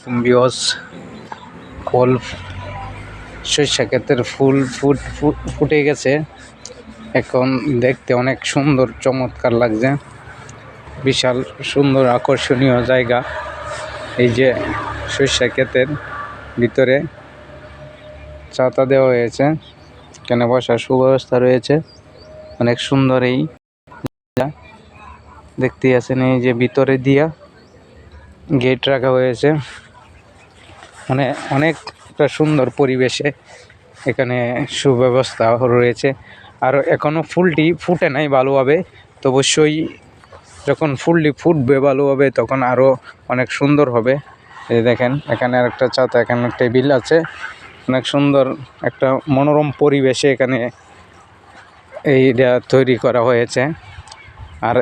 আলাইকুম ভিউয়ার্স। ফুল সরিষা ক্ষেতের ফুল ফুটে গেছে, এখন দেখতে অনেক সুন্দর চমৎকার লাগছে। বিশাল সুন্দর আকর্ষণীয় জায়গা। এই যে সরিষা ক্ষেতের ভিতরে ছাতা দেওয়া হয়েছে, এখানে বসার সুব্যবস্থা রয়েছে, অনেক সুন্দর। এই দেখতে আছেন, এই যে ভিতরে দিয়া গেট রাখা হয়েছে, মানে অনেকটা সুন্দর পরিবেশে এখানে সুব্যবস্থা রয়েছে। আর এখনো ফুলটি ফুটে নাই ভালোভাবে, তো অবশ্যই যখন ফুলটি ফুটবে ভালোভাবে তখন আরও অনেক সুন্দর হবে। এই দেখেন, এখানে আরেকটা ছাতা, এখানে টেবিল আছে, অনেক সুন্দর একটা মনোরম পরিবেশে এখানে এইটা তৈরি করা হয়েছে। আর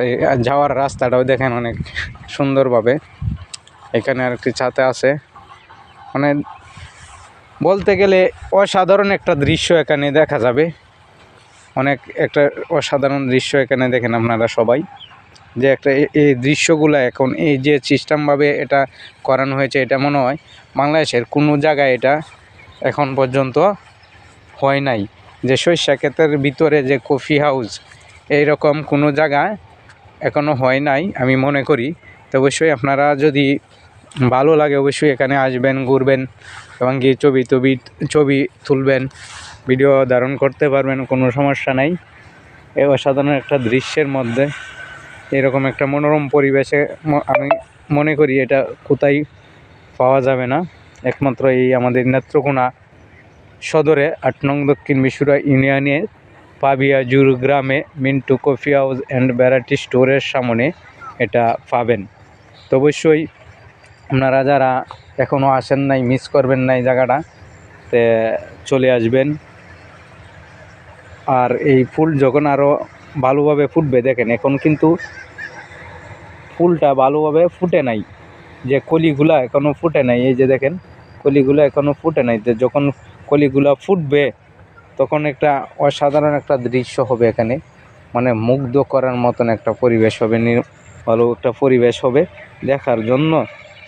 যাওয়ার রাস্তাটাও দেখেন অনেক সুন্দরভাবে। এখানে আরেকটি ছাতা আছে, মানে বলতে গেলে অসাধারণ একটা দৃশ্য এখানে দেখা যাবে। অনেক একটা অসাধারণ দৃশ্য এখানে দেখেন আপনারা সবাই, যে একটা এই দৃশ্যগুলো এখন এই যে সিস্টেমভাবে এটা করানো হয়েছে, এটা মনে হয় বাংলাদেশের কোনো জায়গায় এটা এখন পর্যন্ত হয় নাই। যে সরিষা ক্ষেতের ভিতরে যে কফি হাউস, এইরকম কোনো জায়গায় এখনও হয় নাই আমি মনে করি। তো অবশ্যই আপনারা যদি ভালো লাগে অবশ্যই এখানে আসবেন, ঘুরবেন এবং কি ছবি তুলবেন, ভিডিও ধারণ করতে পারবেন, কোনো সমস্যা নাই। এই অসাধারণ একটা দৃশ্যের মধ্যে এরকম একটা মনোরম পরিবেশে আমি মনে করি এটা কোথায় পাওয়া যাবে না, একমাত্র এই আমাদের নেত্রকোনা সদরে ৮ নং দক্ষিণ মিশুরা ইউনিয়নের পাবিয়াজুর গ্রামে Mintu coffee house and variety স্টোরের সামনে এটা পাবেন। তো অবশ্যই আপনারা যারা এখনও আসেন নাই, মিস করবেন না এই জায়গাটা, তে চলে আসবেন। আর এই ফুল যখন আরও ভালোভাবে ফুটবে, দেখেন এখন কিন্তু ফুলটা ভালোভাবে ফুটে নাই, যে কলিগুলা এখনও ফুটে নাই। এই যে দেখেন, কলিগুলো এখনও ফুটে নাই। তো যখন কলিগুলা ফুটবে তখন একটা অসাধারণ একটা দৃশ্য হবে এখানে, মানে মুগ্ধ করার মতন একটা পরিবেশ হবে, ভালো একটা পরিবেশ হবে দেখার জন্য,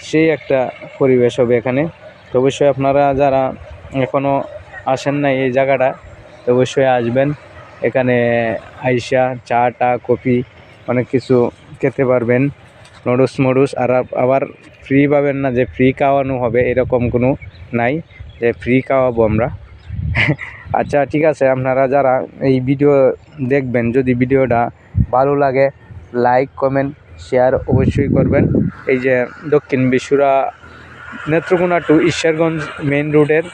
সেই একটা পরিবেশ হবে এখানে। তো অবশ্যই আপনারা যারা এখনও আসেন না এই জায়গাটা, তো অবশ্যই আসবেন। এখানে আইসা চা কফি অনেক কিছু খেতে পারবেন, নুডলস আর আবার ফ্রি পাবেন না, যে ফ্রি খাওয়ানো হবে এরকম কোনো নাই যে ফ্রি খাওয়াবো আমরা। আচ্ছা ঠিক আছে, আপনারা যারা এই ভিডিও দেখবেন, যদি ভিডিওটা ভালো লাগে লাইক কমেন্ট শেয়ার অবশ্যই করবেন। এই যে দক্ষিণ বিশুরা নেত্রকোনা টু ঈশ্বরগঞ্জ মেইন রোডের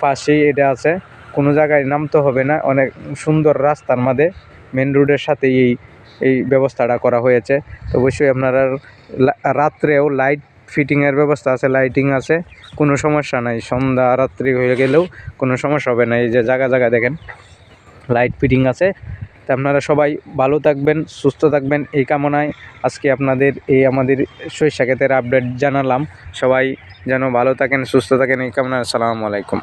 পাশেই এটা আছে, কোনো জায়গায় নামতে হবে না, অনেক সুন্দর রাস্তার মধ্যে মেইন রোডের সাথে এই ব্যবস্থাটা করা হয়েছে। তো অবশ্যই আপনারা রাত্রেও লাইট ফিটিংয়ের ব্যবস্থা আছে, লাইটিং আছে, কোনো সমস্যা নাই। সন্ধ্যা রাত্রি হয়ে গেলেও কোনো সমস্যা হবে না। এই যে জায়গা দেখেন লাইট ফিটিং আছে। তো আপনারা সবাই ভালো থাকবেন, সুস্থ থাকবেন, এই কামনায় আজকে আপনাদের আমাদের সরিষা ক্ষেতের আপডেট জানালাম। সবাই যেন ভালো থাকেন, সুস্থ থাকেন, এই কামনায়। আসসালামু আলাইকুম।